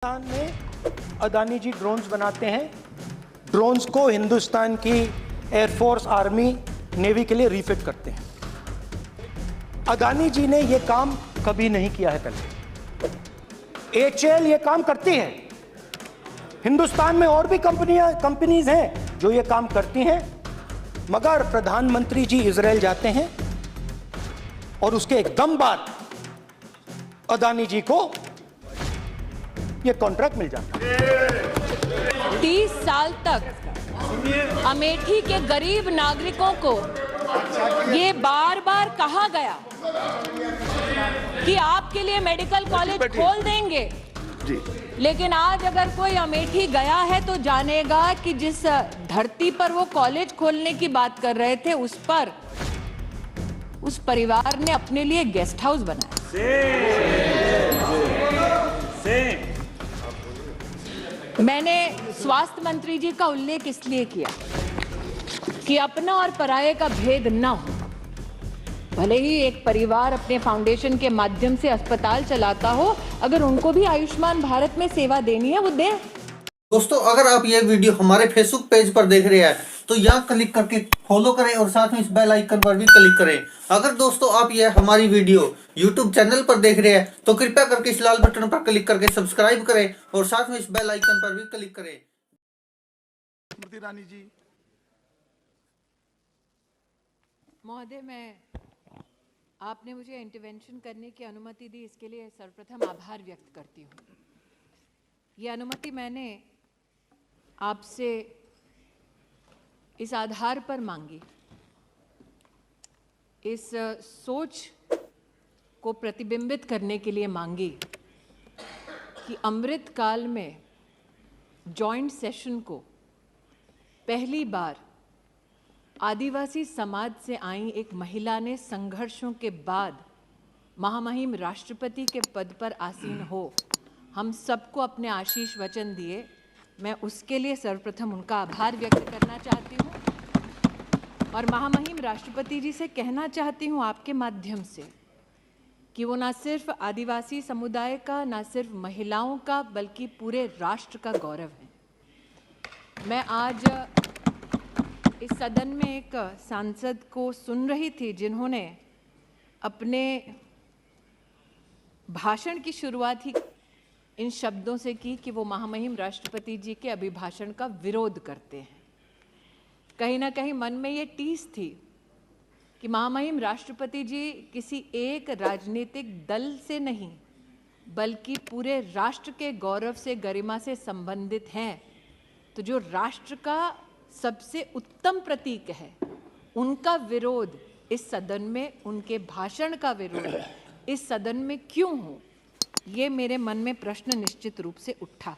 हिंदुस्तान में अदानी जी ड्रोन्स बनाते हैं। ड्रोन्स को हिंदुस्तान की एयरफोर्स, आर्मी, नेवी के लिए रिफिट करते हैं। अदानी जी ने यह काम कभी नहीं किया है पहले। एचएएल ये काम करती है। हिंदुस्तान में और भी कंपनीज हैं जो ये काम करती हैं, मगर प्रधानमंत्री जी इजराइल जाते हैं और उसके एकदम बाद अदानी जी को ये कॉन्ट्रैक्ट मिल जाता है। 30 साल तक अमेठी के गरीब नागरिकों को ये बार बार कहा गया कि आपके लिए मेडिकल कॉलेज खोल देंगे, लेकिन आज अगर कोई अमेठी गया है तो जानेगा कि जिस धरती पर वो कॉलेज खोलने की बात कर रहे थे उस पर उस परिवार ने अपने लिए गेस्ट हाउस बनाया। मैंने स्वास्थ्य मंत्री जी का उल्लेख इसलिए किया कि अपना और पराये का भेद न हो। भले ही एक परिवार अपने फाउंडेशन के माध्यम से अस्पताल चलाता हो, अगर उनको भी आयुष्मान भारत में सेवा देनी है वो दे। दोस्तों, अगर आप ये वीडियो हमारे फेसबुक पेज पर देख रहे हैं तो यहाँ क्लिक करके फॉलो करें और साथ में इस बेल आइकन पर भी क्लिक करें। अगर दोस्तों आप ये हमारी वीडियो यूट्यूब चैनल पर देख रहे हैं तो कृपया करके इस लाल बटन पर क्लिक करके सब्सक्राइब करें और साथ में इस बेल आइकन पर भी क्लिक करें। स्मृति ईरानी जी। महोदय, आपने मुझे इंटरवेंशन करने की अनुमति दी, इसके लिए सर्वप्रथम आभार व्यक्त करती हूँ। ये अनुमति मैंने आपसे इस आधार पर मांगी, इस सोच को प्रतिबिंबित करने के लिए मांगी कि अमृत काल में जॉइंट सेशन को पहली बार आदिवासी समाज से आई एक महिला ने संघर्षों के बाद महामहिम राष्ट्रपति के पद पर आसीन हो, हम सबको अपने आशीष वचन दिए। मैं उसके लिए सर्वप्रथम उनका आभार व्यक्त करना चाहती हूँ और महामहिम राष्ट्रपति जी से कहना चाहती हूँ आपके माध्यम से कि वो ना सिर्फ आदिवासी समुदाय का, ना सिर्फ महिलाओं का, बल्कि पूरे राष्ट्र का गौरव है। मैं आज इस सदन में एक सांसद को सुन रही थी जिन्होंने अपने भाषण की शुरुआत ही इन शब्दों से की कि वो महामहिम राष्ट्रपति जी के अभिभाषण का विरोध करते हैं। कहीं ना कहीं मन में ये टीस थी कि महामहिम राष्ट्रपति जी किसी एक राजनीतिक दल से नहीं बल्कि पूरे राष्ट्र के गौरव से, गरिमा से संबंधित हैं, तो जो राष्ट्र का सबसे उत्तम प्रतीक है उनका विरोध इस सदन में, उनके भाषण का विरोध इस सदन में क्यों हो, ये मेरे मन में प्रश्न निश्चित रूप से उठा।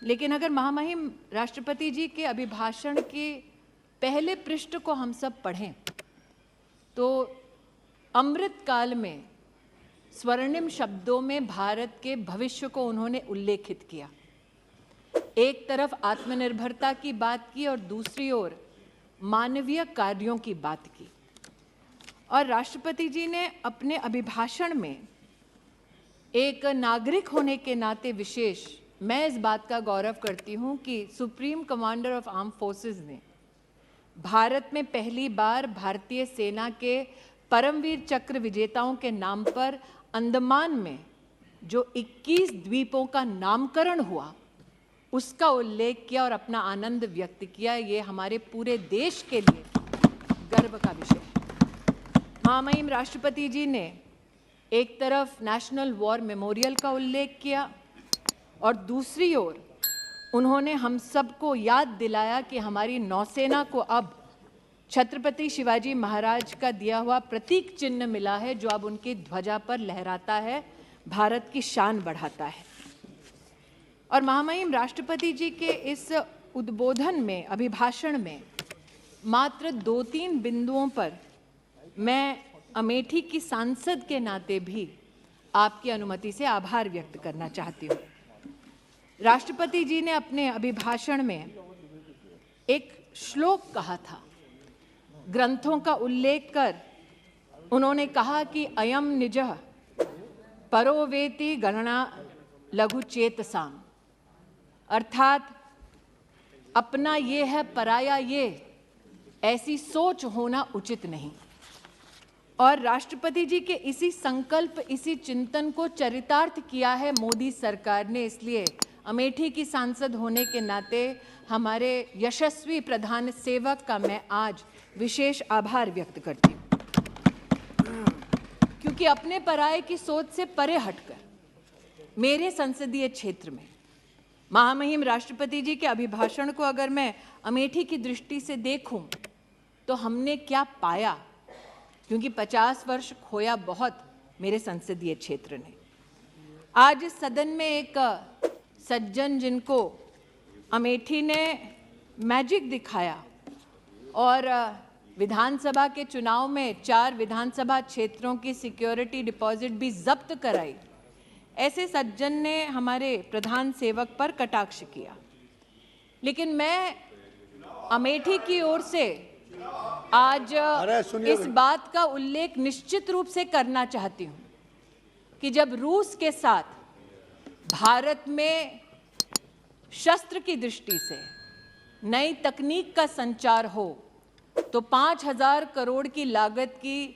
लेकिन अगर महामहिम राष्ट्रपति जी के अभिभाषण के पहले पृष्ठ को हम सब पढ़ें तो अमृत काल में स्वर्णिम शब्दों में भारत के भविष्य को उन्होंने उल्लेखित किया। एक तरफ आत्मनिर्भरता की बात की और दूसरी ओर मानवीय कार्यों की बात की। और राष्ट्रपति जी ने अपने अभिभाषण में एक नागरिक होने के नाते विशेष, मैं इस बात का गौरव करती हूं कि supreme commander of arm forces ने भारत में पहली बार भारतीय सेना के परमवीर चक्र विजेताओं के नाम पर अंडमान में जो 21 द्वीपों का नामकरण हुआ उसका उल्लेख किया और अपना आनंद व्यक्त किया। ये हमारे पूरे देश के लिए गर्व का विषय है। महामहिम राष्ट्रपति जी ने एक तरफ नेशनल वॉर मेमोरियल का उल्लेख किया और दूसरी ओर उन्होंने हम सबको याद दिलाया कि हमारी नौसेना को अब छत्रपति शिवाजी महाराज का दिया हुआ प्रतीक चिन्ह मिला है जो अब उनकी ध्वजा पर लहराता है, भारत की शान बढ़ाता है। और महामहिम राष्ट्रपति जी के इस उद्बोधन में, अभिभाषण में मात्र 2-3 बिंदुओं पर मैं अमेठी की सांसद के नाते भी आपकी अनुमति से आभार व्यक्त करना चाहती हूँ। राष्ट्रपति जी ने अपने अभिभाषण में एक श्लोक कहा था, ग्रंथों का उल्लेख कर उन्होंने कहा कि अयम निजः परो वेति गणना लघु चेतसाम, अर्थात अपना ये है पराया ये, ऐसी सोच होना उचित नहीं। और राष्ट्रपति जी के इसी संकल्प, इसी चिंतन को चरितार्थ किया है मोदी सरकार ने। इसलिए अमेठी की सांसद होने के नाते हमारे यशस्वी प्रधान सेवक का मैं आज विशेष आभार व्यक्त करती हूँ, क्योंकि अपने पराये की सोच से परे हटकर मेरे संसदीय क्षेत्र में महामहिम राष्ट्रपति जी के अभिभाषण को अगर मैं अमेठी की दृष्टि से देखूं तो हमने क्या पाया, क्योंकि 50 वर्ष खोया बहुत मेरे संसदीय क्षेत्र ने। आज इस सदन में एक सज्जन जिनको अमेठी ने मैजिक दिखाया और विधानसभा के चुनाव में 4 विधानसभा क्षेत्रों की सिक्योरिटी डिपॉजिट भी जब्त कराई, ऐसे सज्जन ने हमारे प्रधान सेवक पर कटाक्ष किया। लेकिन मैं अमेठी की ओर से आज इस बात का उल्लेख निश्चित रूप से करना चाहती हूं कि जब रूस के साथ भारत में शस्त्र की दृष्टि से नई तकनीक का संचार हो तो 5,000 करोड़ की लागत की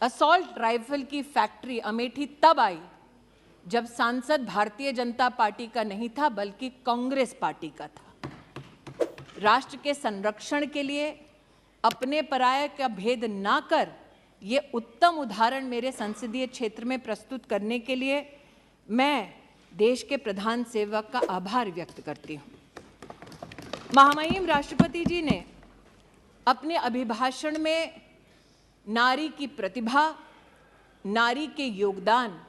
असॉल्ट राइफल की फैक्ट्री अमेठी तब आई जब सांसद भारतीय जनता पार्टी का नहीं था बल्कि कांग्रेस पार्टी का था। राष्ट्र के संरक्षण के लिए अपने पराये का भेद ना कर ये उत्तम उदाहरण मेरे संसदीय क्षेत्र में प्रस्तुत करने के लिए मैं देश के प्रधान सेवक का आभार व्यक्त करती हूँ। महामहिम राष्ट्रपति जी ने अपने अभिभाषण में नारी की प्रतिभा, नारी के योगदान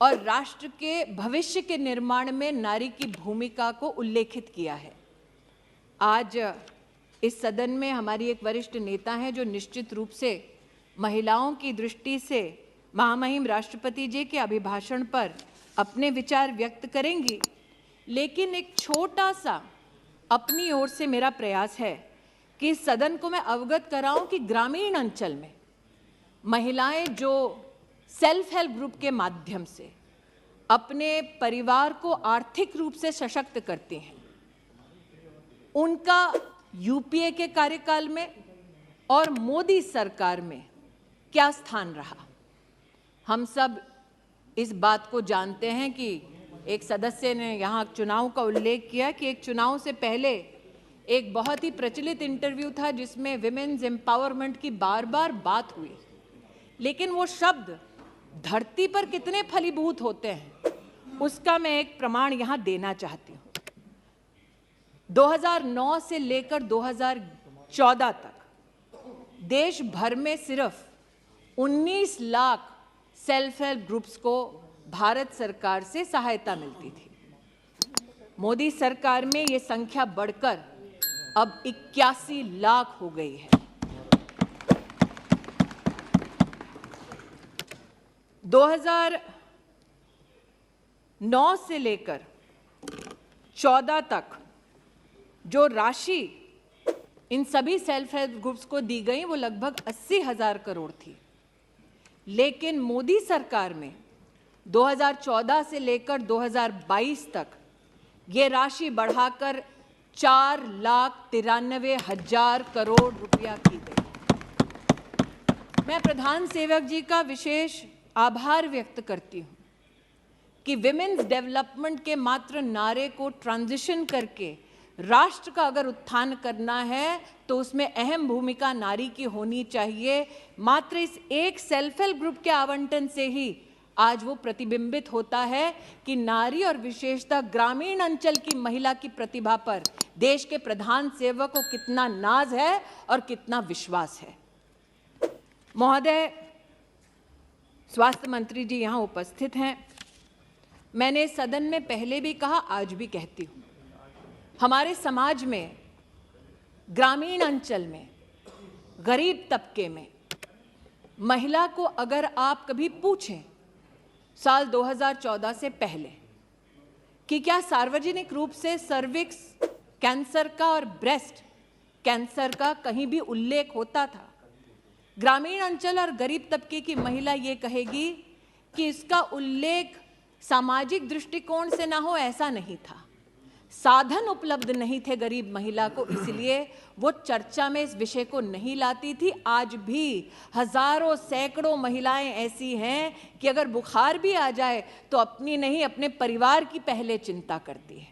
और राष्ट्र के भविष्य के निर्माण में नारी की भूमिका को उल्लेखित किया है। आज इस सदन में हमारी एक वरिष्ठ नेता हैं जो निश्चित रूप से महिलाओं की दृष्टि से महामहिम राष्ट्रपति जी के अभिभाषण पर अपने विचार व्यक्त करेंगी, लेकिन एक छोटा सा अपनी ओर से मेरा प्रयास है कि इस सदन को मैं अवगत कराऊं कि ग्रामीण अंचल में महिलाएं जो सेल्फ हेल्प ग्रुप के माध्यम से अपने परिवार को आर्थिक रूप से सशक्त करती हैं, उनका यूपीए के कार्यकाल में और मोदी सरकार में क्या स्थान रहा। हम सब इस बात को जानते हैं कि एक सदस्य ने यहाँ चुनाव का उल्लेख किया कि एक चुनाव से पहले एक बहुत ही प्रचलित इंटरव्यू था जिसमें विमेन्स एम्पावरमेंट की बार बार बात हुई, लेकिन वो शब्द धरती पर कितने फलीभूत होते हैं उसका मैं एक प्रमाण यहाँ देना चाहती हूँ। 2009 से लेकर 2014 तक देश भर में सिर्फ 19 लाख सेल्फ हेल्प ग्रुप्स को भारत सरकार से सहायता मिलती थी। मोदी सरकार में ये संख्या बढ़कर अब 81 लाख हो गई है। 2009 से लेकर 14 तक जो राशि इन सभी सेल्फ हेल्प ग्रुप्स को दी गई वो लगभग 80,000 करोड़ थी, लेकिन मोदी सरकार में 2014 से लेकर 2022 तक ये राशि बढ़ाकर 4,93,000 करोड़ रुपया की गई। मैं प्रधान सेवक जी का विशेष आभार व्यक्त करती हूँ कि विमेन्स डेवलपमेंट के मात्र नारे को ट्रांजिशन करके राष्ट्र का अगर उत्थान करना है तो उसमें अहम भूमिका नारी की होनी चाहिए। मात्र इस एक सेल्फ हेल्प ग्रुप के आवंटन से ही आज वो प्रतिबिंबित होता है कि नारी और विशेषतः ग्रामीण अंचल की महिला की प्रतिभा पर देश के प्रधान सेवक को कितना नाज है और कितना विश्वास है। महोदय, स्वास्थ्य मंत्री जी यहाँ उपस्थित हैं। मैंने सदन में पहले भी कहा, आज भी कहती हूँ, हमारे समाज में ग्रामीण अंचल में गरीब तबके में महिला को अगर आप कभी पूछें साल 2014 से पहले कि क्या सार्वजनिक रूप से सर्विक्स कैंसर का और ब्रेस्ट कैंसर का कहीं भी उल्लेख होता था, ग्रामीण अंचल और गरीब तबके की महिला ये कहेगी कि इसका उल्लेख सामाजिक दृष्टिकोण से ना हो ऐसा नहीं था, साधन उपलब्ध नहीं थे गरीब महिला को, इसलिए वो चर्चा में इस विषय को नहीं लाती थी। आज भी हजारों सैकड़ों महिलाएं ऐसी हैं कि अगर बुखार भी आ जाए तो अपनी नहीं अपने परिवार की पहले चिंता करती है।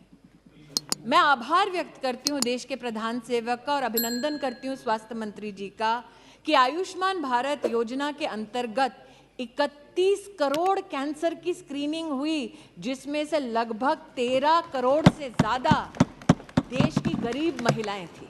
मैं आभार व्यक्त करती हूँ देश के प्रधान सेवक का और अभिनंदन करती हूँ स्वास्थ्य मंत्री जी का कि आयुष्मान भारत योजना के अंतर्गत 31 करोड़ कैंसर की स्क्रीनिंग हुई, जिसमें से लगभग 13 करोड़ से ज़्यादा देश की गरीब महिलाएं थी।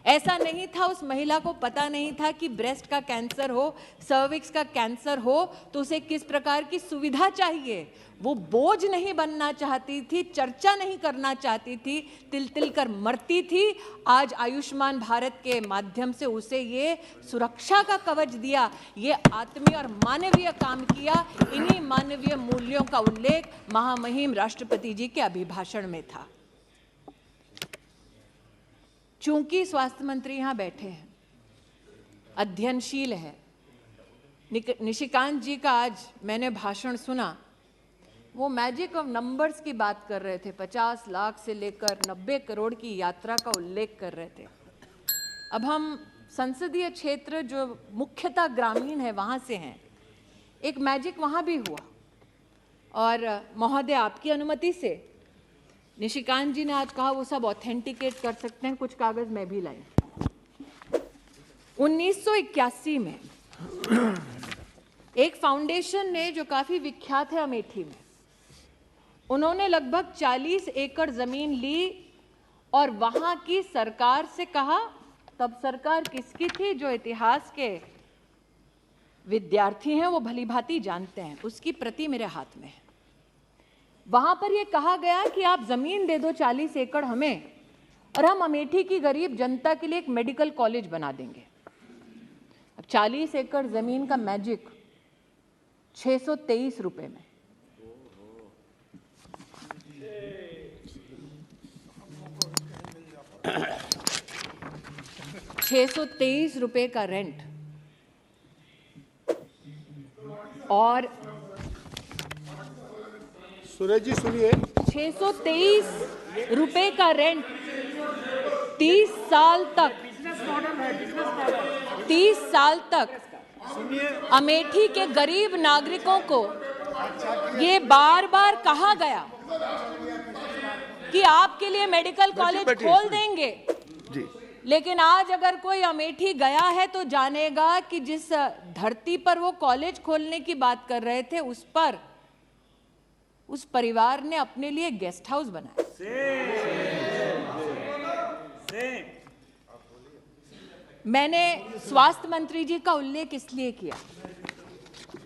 ऐसा नहीं था उस महिला को पता नहीं था कि ब्रेस्ट का कैंसर हो, सर्विक्स का कैंसर हो तो उसे किस प्रकार की सुविधा चाहिए। वो बोझ नहीं बनना चाहती थी, चर्चा नहीं करना चाहती थी, तिल तिल कर मरती थी। आज आयुष्मान भारत के माध्यम से उसे ये सुरक्षा का कवच दिया, ये आत्मीय और मानवीय काम किया। इन्हीं मानवीय मूल्यों का उल्लेख महामहिम राष्ट्रपति जी के अभिभाषण में था। चूंकि स्वास्थ्य मंत्री यहाँ बैठे हैं, अध्ययनशील है, निशिकांत जी का आज मैंने भाषण सुना, वो मैजिक ऑफ नंबर्स की बात कर रहे थे, 50 लाख से लेकर 90 करोड़ की यात्रा का उल्लेख कर रहे थे। अब हम संसदीय क्षेत्र जो मुख्यतः ग्रामीण है वहाँ से हैं, एक मैजिक वहाँ भी हुआ। और महोदय आपकी अनुमति से निशिकांत जी ने आज कहा वो सब ऑथेंटिकेट कर सकते हैं, कुछ कागज मैं भी लाई। 1981 में एक फाउंडेशन ने जो काफी विख्यात है अमेठी में, उन्होंने लगभग 40 एकड़ जमीन ली और वहां की सरकार से कहा, तब सरकार किसकी थी, जो इतिहास के विद्यार्थी हैं वो भली भांति जानते हैं, उसकी प्रति मेरे हाथ में है। वहां पर यह कहा गया कि आप जमीन दे दो 40 एकड़ हमें और हम अमेठी की गरीब जनता के लिए एक मेडिकल कॉलेज बना देंगे। अब 40 एकड़ जमीन का मैजिक 623 रुपए में। ₹623 का रेंट और सुरेश जी सुनिए, 623 रुपए का रेंट 30 साल तक 30 साल तक अमेठी के गरीब नागरिकों को ये बार बार कहा गया कि आपके लिए मेडिकल कॉलेज खोल देंगे जी। लेकिन आज अगर कोई अमेठी गया है तो जानेगा कि जिस धरती पर वो कॉलेज खोलने की बात कर रहे थे उस पर उस परिवार ने अपने लिए गेस्ट हाउस बनाया। मैंने स्वास्थ्य मंत्री जी का उल्लेख इसलिए किया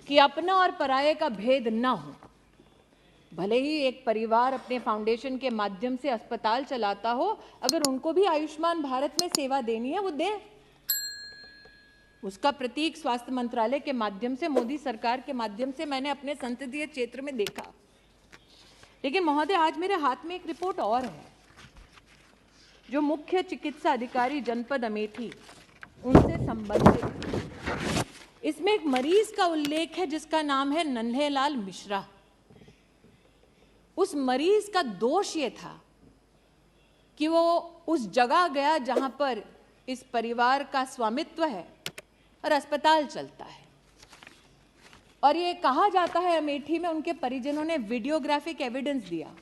कि अपना और पराये का भेद ना हो। भले ही एक परिवार अपने फाउंडेशन के माध्यम से अस्पताल चलाता हो, अगर उनको भी आयुष्मान भारत में सेवा देनी है वो दें। उसका प्रतीक स्वास्थ्य मंत्रालय के माध्यम से, मोदी सरकार के माध्यम से मैंने अपने संसदीय क्षेत्र में देखा। लेकिन महोदय, आज मेरे हाथ में एक रिपोर्ट और है जो मुख्य चिकित्सा अधिकारी जनपद अमेठी उनसे संबंधित। इसमें एक मरीज का उल्लेख है जिसका नाम है नन्हेलाल मिश्रा। उस मरीज का दोष ये था कि वो उस जगह गया जहां पर इस परिवार का स्वामित्व है और अस्पताल चलता है, और ये कहा जाता है अमेठी में उनके परिजनों ने वीडियोग्राफिक एविडेंस दिया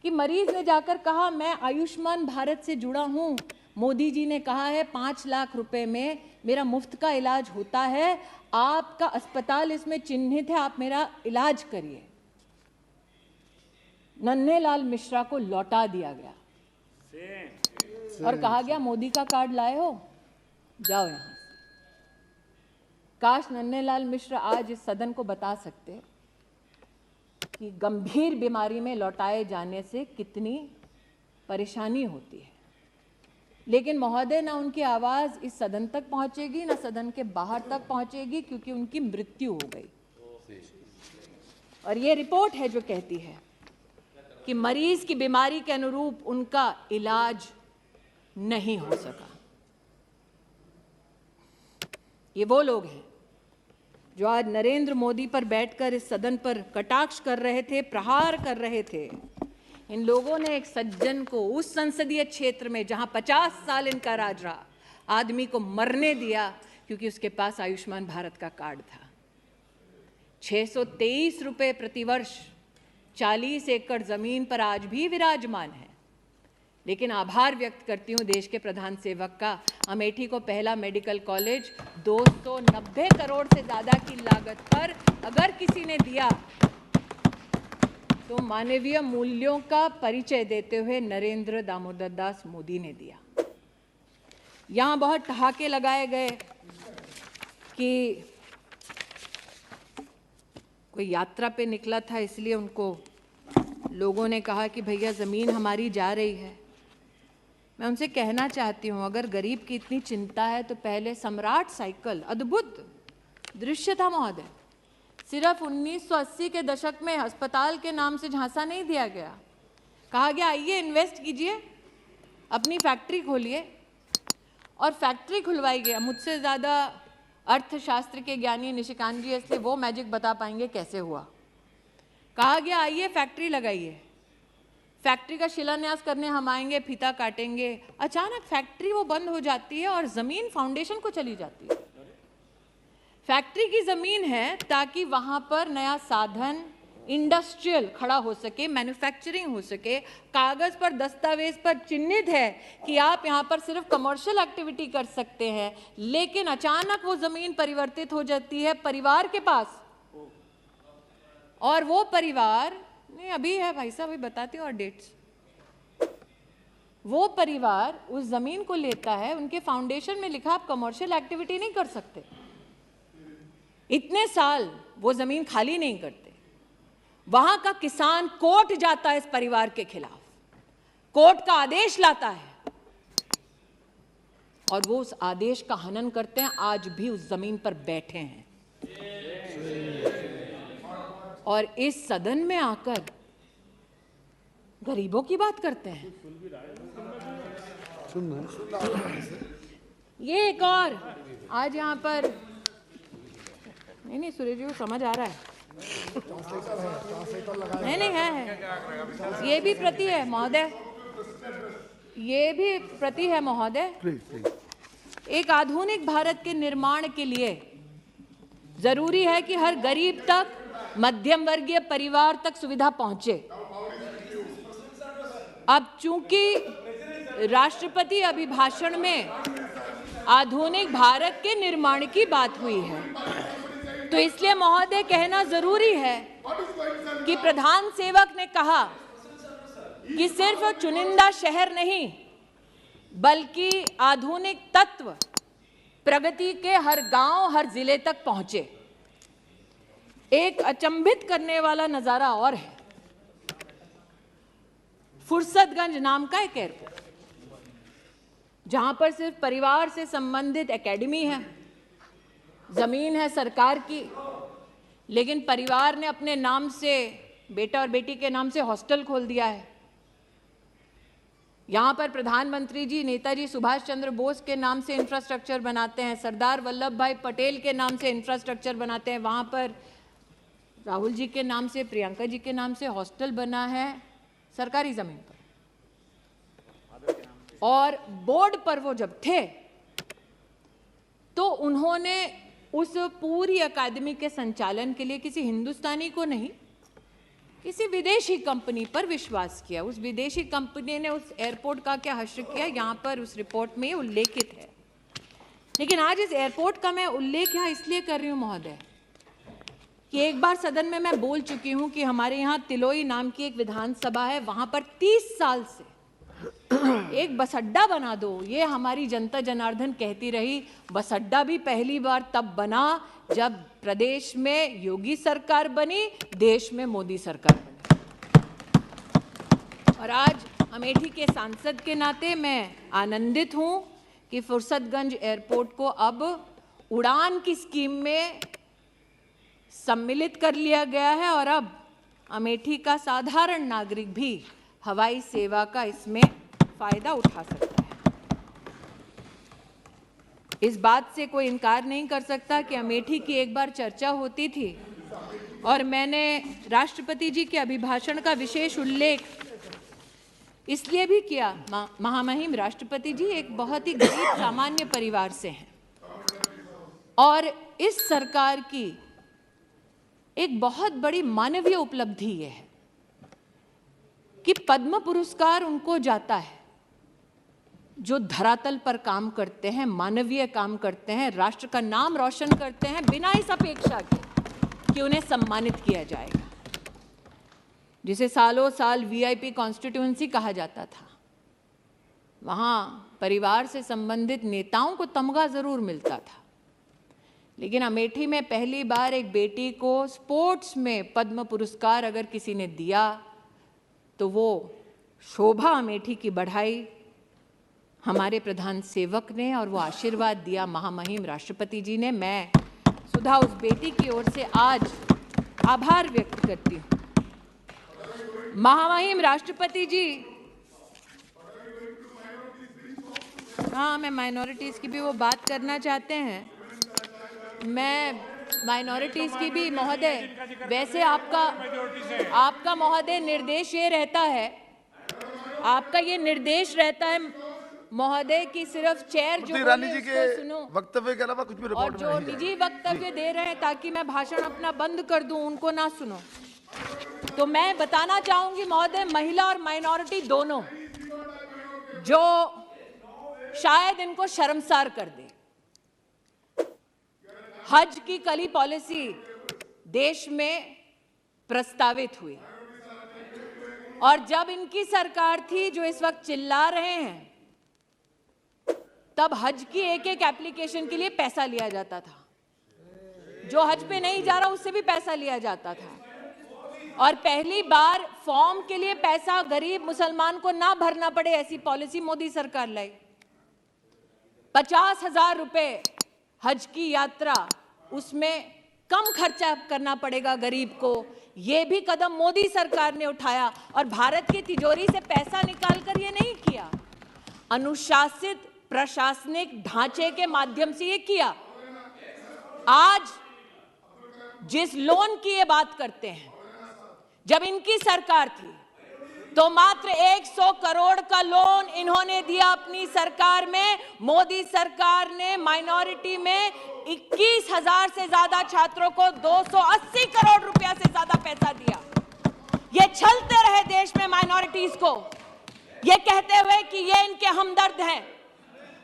कि मरीज ने जाकर कहा मैं आयुष्मान भारत से जुड़ा हूं, मोदी जी ने कहा है 5 लाख रुपए में मेरा मुफ्त का इलाज होता है, आपका अस्पताल इसमें चिन्हित है, आप मेरा इलाज करिए। नन्हेलाल मिश्रा को लौटा दिया गया और कहा गया मोदी का कार्ड लाए हो, जाओ यहां से। काश नन्हेलाल मिश्रा आज इस सदन को बता सकते कि गंभीर बीमारी में लौटाए जाने से कितनी परेशानी होती है। लेकिन महोदय, ना उनकी आवाज इस सदन तक पहुंचेगी ना सदन के बाहर तक पहुंचेगी, क्योंकि उनकी मृत्यु हो गई। और ये रिपोर्ट है जो कहती है कि मरीज की बीमारी के अनुरूप उनका इलाज नहीं हो सका। ये वो लोग हैं जो आज नरेंद्र मोदी पर बैठकर इस सदन पर कटाक्ष कर रहे थे, प्रहार कर रहे थे, इन लोगों ने एक सज्जन को उस संसदीय क्षेत्र में जहां 50 साल इनका राज रहा, आदमी को मरने दिया क्योंकि उसके पास आयुष्मान भारत का कार्ड था। 623 रुपए प्रतिवर्ष 40 एकड़ जमीन पर आज भी विराजमान है। लेकिन आभार व्यक्त करती हूं देश के प्रधान सेवक का, अमेठी को पहला मेडिकल कॉलेज 290 करोड़ से ज्यादा की लागत पर अगर किसी ने दिया तो मानवीय मूल्यों का परिचय देते हुए नरेंद्र दामोदर दास मोदी ने दिया। यहां बहुत ठहाके लगाए गए कि कोई यात्रा पे निकला था इसलिए उनको लोगों ने कहा कि भैया ज़मीन हमारी जा रही है। मैं उनसे कहना चाहती हूँ, अगर गरीब की इतनी चिंता है तो पहले सम्राट साइकिल, अद्भुत दृश्य था महोदय, सिर्फ 1980 के दशक में अस्पताल के नाम से झांसा नहीं दिया गया, कहा गया आइए इन्वेस्ट कीजिए, अपनी फैक्ट्री खोलिए, और फैक्ट्री खुलवाई गया। मुझसे ज़्यादा अर्थशास्त्र के ज्ञानी निशिकांत जी इसलिए वो मैजिक बता पाएंगे कैसे हुआ। कहा गया आइए फैक्ट्री लगाइए, फैक्ट्री का शिलान्यास करने हम आएंगे, फीता काटेंगे, अचानक फैक्ट्री वो बंद हो जाती है और ज़मीन फाउंडेशन को चली जाती है। फैक्ट्री की ज़मीन है ताकि वहाँ पर नया साधन इंडस्ट्रियल खड़ा हो सके, मैन्युफैक्चरिंग हो सके, कागज़ पर दस्तावेज पर चिन्हित है कि आप यहाँ पर सिर्फ कमर्शियल एक्टिविटी कर सकते हैं, लेकिन अचानक वो ज़मीन परिवर्तित हो जाती है परिवार के पास, और वो परिवार नहीं अभी है भाई साहब, अभी बताती हूँ और डेट्स, वो परिवार उस ज़मीन को लेता है, उनके फाउंडेशन में लिखा आप कमर्शियल एक्टिविटी नहीं कर सकते, इतने साल वो ज़मीन खाली नहीं करते। वहां का किसान कोर्ट जाता है इस परिवार के खिलाफ, कोर्ट का आदेश लाता है और वो उस आदेश का हनन करते हैं, आज भी उस जमीन पर बैठे हैं और इस सदन में आकर गरीबों की बात करते हैं। ये एक और आज यहां पर नहीं सुरेश जी को समझ आ रहा है, नहीं है, ये भी प्रति है महोदय, ये भी प्रति है महोदय। एक आधुनिक भारत के निर्माण के लिए जरूरी है कि हर गरीब तक, मध्यम वर्गीय परिवार तक सुविधा पहुंचे। अब चूंकि राष्ट्रपति अभिभाषण में आधुनिक भारत के निर्माण की बात हुई है, तो इसलिए महोदय कहना जरूरी है कि प्रधान सेवक ने कहा कि सिर्फ चुनिंदा शहर नहीं बल्कि आधुनिक तत्व प्रगति के हर गांव, हर जिले तक पहुंचे। एक अचंभित करने वाला नजारा और है, फुर्सतगंज नाम का एक एयरपोर्ट, जहां पर सिर्फ परिवार से संबंधित एकेडमी है, जमीन है सरकार की, लेकिन परिवार ने अपने नाम से, बेटा और बेटी के नाम से हॉस्टल खोल दिया है। यहां पर प्रधानमंत्री जी नेताजी सुभाष चंद्र बोस के नाम से इंफ्रास्ट्रक्चर बनाते हैं, सरदार वल्लभ भाई पटेल के नाम से इंफ्रास्ट्रक्चर बनाते हैं, वहां पर राहुल जी के नाम से, प्रियंका जी के नाम से हॉस्टल बना है सरकारी जमीन पर। और बोर्ड पर वो जब थे तो उन्होंने उस पूरी अकादमी के संचालन के लिए किसी हिंदुस्तानी को नहीं, किसी विदेशी कंपनी पर विश्वास किया। उस विदेशी कंपनी ने उस एयरपोर्ट का क्या हश्र किया, यहाँ पर उस रिपोर्ट में उल्लेखित है। लेकिन आज इस एयरपोर्ट का मैं उल्लेख यहाँ इसलिए कर रही हूँ महोदय कि एक बार सदन में मैं बोल चुकी हूँ कि हमारे यहाँ तिलोई नाम की एक विधानसभा है, वहाँ पर 30 साल से एक बस अड्डा बना दो, ये हमारी जनता जनार्दन कहती रही। बस अड्डा भी पहली बार तब बना जब प्रदेश में योगी सरकार बनी, देश में मोदी सरकार बनी। और आज अमेठी के सांसद के नाते मैं आनंदित हूं कि फुर्सतगंज एयरपोर्ट को अब उड़ान की स्कीम में सम्मिलित कर लिया गया है और अब अमेठी का साधारण नागरिक भी हवाई सेवा का इसमें फायदा उठा सकता है। इस बात से कोई इनकार नहीं कर सकता कि अमेठी की एक बार चर्चा होती थी और मैंने राष्ट्रपति जी के अभिभाषण का विशेष उल्लेख इसलिए भी किया। महामहिम राष्ट्रपति जी एक बहुत ही गरीब सामान्य परिवार से हैं और इस सरकार की एक बहुत बड़ी मानवीय उपलब्धि ये है कि पद्म पुरस्कार उनको जाता है जो धरातल पर काम करते हैं, मानवीय काम करते हैं, राष्ट्र का नाम रोशन करते हैं बिना इस अपेक्षा के कि उन्हें सम्मानित किया जाएगा। जिसे सालों साल वीआईपी कॉन्स्टिट्यूएंसी कहा जाता था, वहाँ परिवार से संबंधित नेताओं को तमगा जरूर मिलता था, लेकिन अमेठी में पहली बार एक बेटी को स्पोर्ट्स में पद्म पुरस्कार अगर किसी ने दिया तो वो शोभा अमेठी की बढ़ाई हमारे प्रधान सेवक ने और वो आशीर्वाद दिया महामहिम राष्ट्रपति जी ने। मैं सुधा उस बेटी की ओर से आज आभार व्यक्त करती हूँ। महामहिम राष्ट्रपति जी, हाँ, मैं माइनॉरिटीज़ की भी वो बात करना चाहते हैं। मैं माइनॉरिटीज़ की भी महोदय, वैसे आपका महोदय निर्देश ये रहता है, आपका ये निर्देश रहता है महोदय कि सिर्फ चेयर जो रानी जी के सुनो, वक्तव्य के अलावा कुछ भी रिपोर्ट और जो निजी वक्तव्य दे रहे हैं ताकि मैं भाषण अपना बंद कर दूं, उनको ना सुनो। तो मैं बताना चाहूंगी महोदय, महिला और माइनॉरिटी दोनों, जो शायद इनको शर्मसार कर दे, हज की कली पॉलिसी देश में प्रस्तावित हुई और जब इनकी सरकार थी जो इस वक्त चिल्ला रहे हैं, तब हज की एक एक एप्लीकेशन के लिए पैसा लिया जाता था। जो हज पे नहीं जा रहा उससे भी पैसा लिया जाता था और पहली बार फॉर्म के लिए पैसा गरीब मुसलमान को ना भरना पड़े, ऐसी पॉलिसी मोदी सरकार लाई। 50,000 रुपए हज की यात्रा, उसमें कम खर्चा करना पड़ेगा गरीब को, यह भी कदम मोदी सरकार ने उठाया और भारत की तिजोरी से पैसा निकालकर ये नहीं किया, अनुशासित प्रशासनिक ढांचे के माध्यम से ये किया। आज जिस लोन की ये बात करते हैं, जब इनकी सरकार थी तो मात्र 100 करोड़ का लोन इन्होंने दिया अपनी सरकार में। मोदी सरकार ने माइनॉरिटी में 21,000 से ज्यादा छात्रों को 280 करोड़ रुपया से ज्यादा पैसा दिया। ये छलते रहे देश में माइनॉरिटीज को, ये कहते हुए कि ये इनके हमदर्द हैं।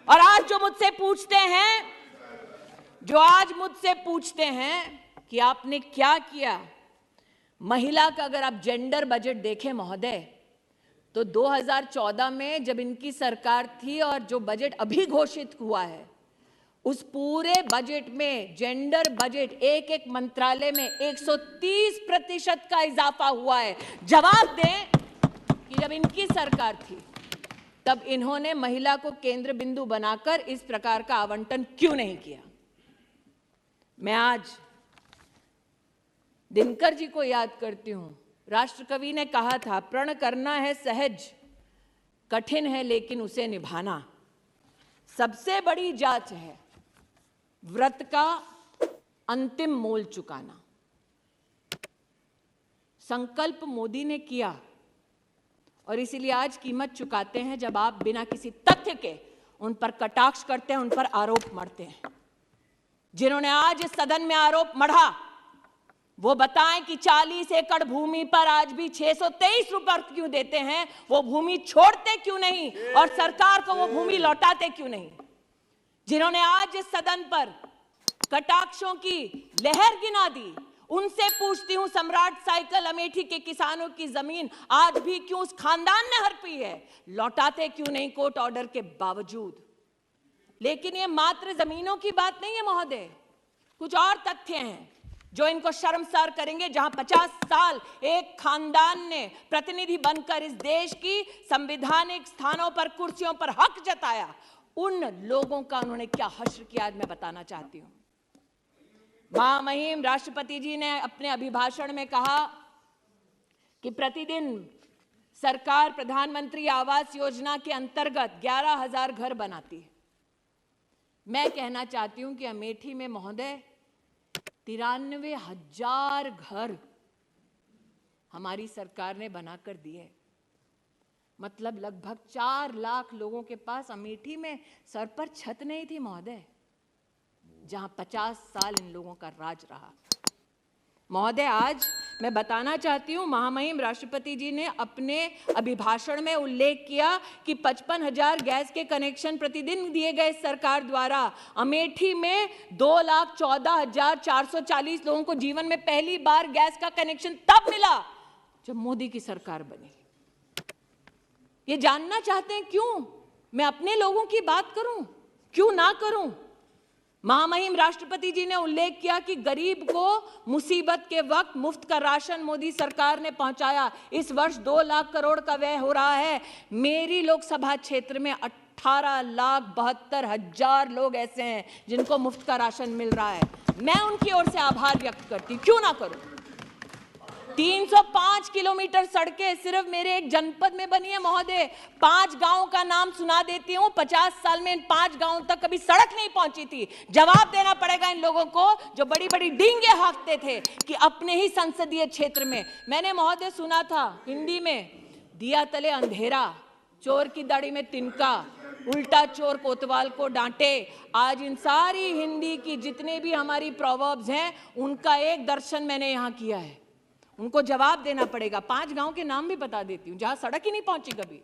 और आज जो मुझसे पूछते हैं कि आपने क्या किया महिला का, अगर आप जेंडर बजट देखें महोदय, तो 2014 में जब इनकी सरकार थी और जो बजट अभी घोषित हुआ है, उस पूरे बजट में जेंडर बजट एक एक मंत्रालय में 130% का इजाफा हुआ है। जवाब दें कि जब इनकी सरकार थी तब इन्होंने महिला को केंद्र बिंदु बनाकर इस प्रकार का आवंटन क्यों नहीं किया। मैं आज दिनकर जी को याद करती हूं। राष्ट्रकवि ने कहा था, प्रण करना है सहज, कठिन है लेकिन उसे निभाना सबसे बड़ी जांच है, व्रत का अंतिम मोल चुकाना। संकल्प मोदी ने किया और इसीलिए आज कीमत चुकाते हैं जब आप बिना किसी तथ्य के उन पर कटाक्ष करते हैं, उन पर आरोप मढ़ते हैं। जिन्होंने आज इस सदन में आरोप मढ़ा वो बताएं कि 40 एकड़ भूमि पर आज भी 623 रुपए क्यों देते हैं, वो भूमि छोड़ते क्यों नहीं और सरकार को वो भूमि लौटाते क्यों नहीं। जिन्होंने आज इस सदन पर कटाक्षों की लहर गिना दी, उनसे पूछती हूं, सम्राट साइकिल अमेठी के किसानों की जमीन आज भी क्यों उस खानदान ने हड़पी है, लौटाते क्यों नहीं कोर्ट ऑर्डर के बावजूद। लेकिन ये मात्र जमीनों की बात नहीं है महोदय, कुछ और तथ्य हैं जो इनको शर्मसार करेंगे। जहां 50 साल एक खानदान ने प्रतिनिधि बनकर इस देश की संवैधानिक स्थानों पर, कुर्सियों पर हक जताया, उन लोगों का उन्होंने क्या हश्र किया आज मैं बताना चाहती हूं। महामहिम राष्ट्रपति जी ने अपने अभिभाषण में कहा कि प्रतिदिन सरकार प्रधानमंत्री आवास योजना के अंतर्गत 11,000 घर बनाती है। मैं कहना चाहती हूं कि अमेठी में महोदय 93,000 घर हमारी सरकार ने बनाकर दिए। मतलब लगभग 4 लाख लोगों के पास अमेठी में सर पर छत नहीं थी महोदय, जहां 50 साल इन लोगों का राज रहा। महोदय, आज मैं बताना चाहती हूं, महामहिम राष्ट्रपति जी ने अपने अभिभाषण में उल्लेख किया कि 55,000 गैस के कनेक्शन प्रतिदिन दिए गए सरकार द्वारा। अमेठी में 2,14,440 लोगों को जीवन में पहली बार गैस का कनेक्शन तब मिला जब मोदी की सरकार बनी। ये जानना चाहते हैं क्यों मैं अपने लोगों की बात करूं, क्यों ना करूं? महामहिम राष्ट्रपति जी ने उल्लेख किया कि गरीब को मुसीबत के वक्त मुफ्त का राशन मोदी सरकार ने पहुंचाया। इस वर्ष 2 लाख करोड़ का व्यय हो रहा है। मेरी लोकसभा क्षेत्र में 18,72,000 लोग ऐसे हैं जिनको मुफ्त का राशन मिल रहा है। मैं उनकी ओर से आभार व्यक्त करती हूं, क्यों ना करूं? 305 किलोमीटर सड़कें सिर्फ मेरे एक जनपद में बनी है महोदय। 5 गांवों का नाम सुना देती हूं। 50 साल में इन 5 गांवों तक कभी सड़क नहीं पहुंची थी। जवाब देना पड़ेगा इन लोगों को जो बड़ी बड़ी डींगे हाँकते थे कि अपने ही संसदीय क्षेत्र में। मैंने महोदय सुना था हिंदी में, दिया तले अंधेरा, चोर की दाढ़ी में तिनका, उल्टा चोर कोतवाल को डांटे। आज इन सारी हिंदी की जितने भी हमारी प्रोवर्ब्स हैं उनका एक दर्शन मैंने यहां किया है। उनको जवाब देना पड़ेगा। 5 गांव के नाम भी बता देती हूं जहां सड़क ही नहीं पहुंची कभी।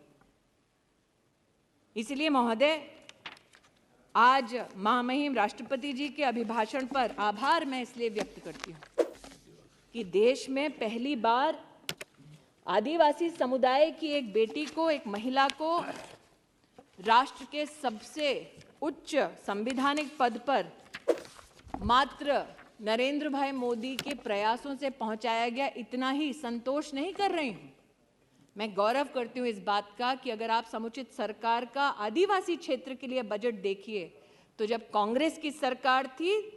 इसलिए महोदय, आज महामहिम राष्ट्रपति जी के अभिभाषण पर आभार मैं इसलिए व्यक्त करती हूं कि देश में पहली बार आदिवासी समुदाय की एक बेटी को, एक महिला को राष्ट्र के सबसे उच्च संवैधानिक पद पर मात्र नरेंद्र भाई मोदी के प्रयासों से पहुंचाया गया। इतना ही संतोष नहीं कर रही हूं, मैं गौरव करती हूं इस बात का कि अगर आप समुचित सरकार का आदिवासी क्षेत्र के लिए बजट देखिए तो जब कांग्रेस की सरकार थी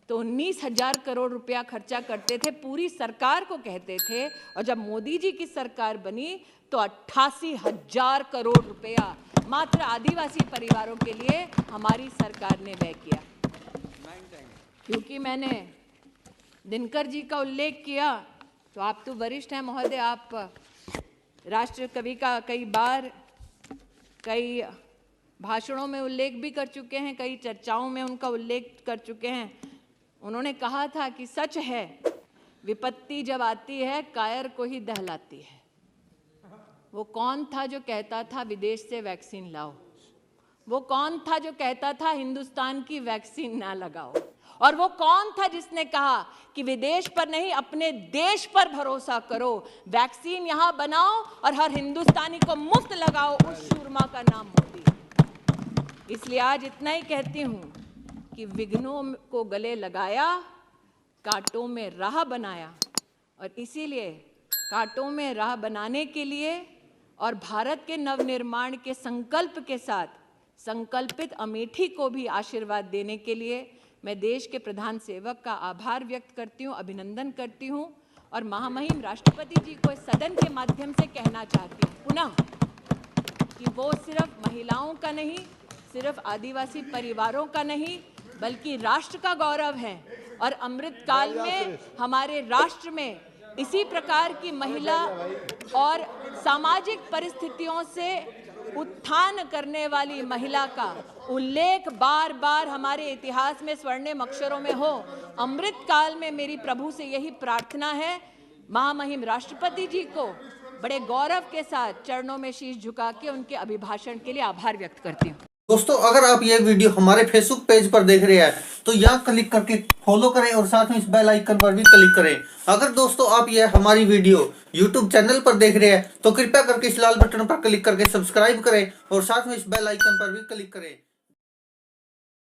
तो 19,000 करोड़ रुपया खर्चा करते थे, पूरी सरकार को कहते थे, और जब मोदी जी की सरकार बनी तो 88,000 करोड़ रुपया मात्र आदिवासी परिवारों के लिए हमारी सरकार ने व्यय किया। क्योंकि मैंने दिनकर जी का उल्लेख किया तो आप तो वरिष्ठ हैं महोदय, आप राष्ट्र कवि का कई बार कई भाषणों में उल्लेख भी कर चुके हैं, कई चर्चाओं में उनका उल्लेख कर चुके हैं। उन्होंने कहा था कि सच है विपत्ति जब आती है कायर को ही दहलाती है। वो कौन था जो कहता था विदेश से वैक्सीन लाओ? वो कौन था जो कहता था हिंदुस्तान की वैक्सीन ना लगाओ? और वो कौन था जिसने कहा कि विदेश पर नहीं अपने देश पर भरोसा करो, वैक्सीन यहां बनाओ और हर हिंदुस्तानी को मुफ्त लगाओ? उस शूरमा का नाम मोदी। इसलिए आज इतना ही कहती हूं कि विघ्नों को गले लगाया, कांटों में राह बनाया, और इसीलिए कांटों में राह बनाने के लिए और भारत के नवनिर्माण के संकल्प के साथ संकल्पित अमेठी को भी आशीर्वाद देने के लिए मैं देश के प्रधान सेवक का आभार व्यक्त करती हूँ, अभिनंदन करती हूँ, और महामहिम राष्ट्रपति जी को इस सदन के माध्यम से कहना चाहती हूँ पुनः कि वो सिर्फ महिलाओं का नहीं, सिर्फ आदिवासी परिवारों का नहीं, बल्कि राष्ट्र का गौरव है। और अमृत काल में हमारे राष्ट्र में इसी प्रकार की महिला और सामाजिक परिस्थितियों से उत्थान करने वाली महिला का उल्लेख बार बार हमारे इतिहास में स्वर्णिम अक्षरों में हो। अमृत काल में मेरी प्रभु से यही प्रार्थना है। महामहिम राष्ट्रपति जी को बड़े गौरव के साथ चरणों में शीश झुका के उनके अभिभाषण के लिए आभार व्यक्त करती हूँ। दोस्तों, अगर आप ये वीडियो हमारे फेसबुक पेज पर देख रहे हैं तो यहाँ क्लिक करके फॉलो करें और साथ में इस बेल आइकन पर भी क्लिक करें। अगर दोस्तों आप ये हमारी वीडियो यूट्यूब चैनल पर देख रहे हैं तो कृपया करके इस लाल बटन पर क्लिक करके सब्सक्राइब करें और साथ में इस बेल आइकन पर भी क्लिक करें।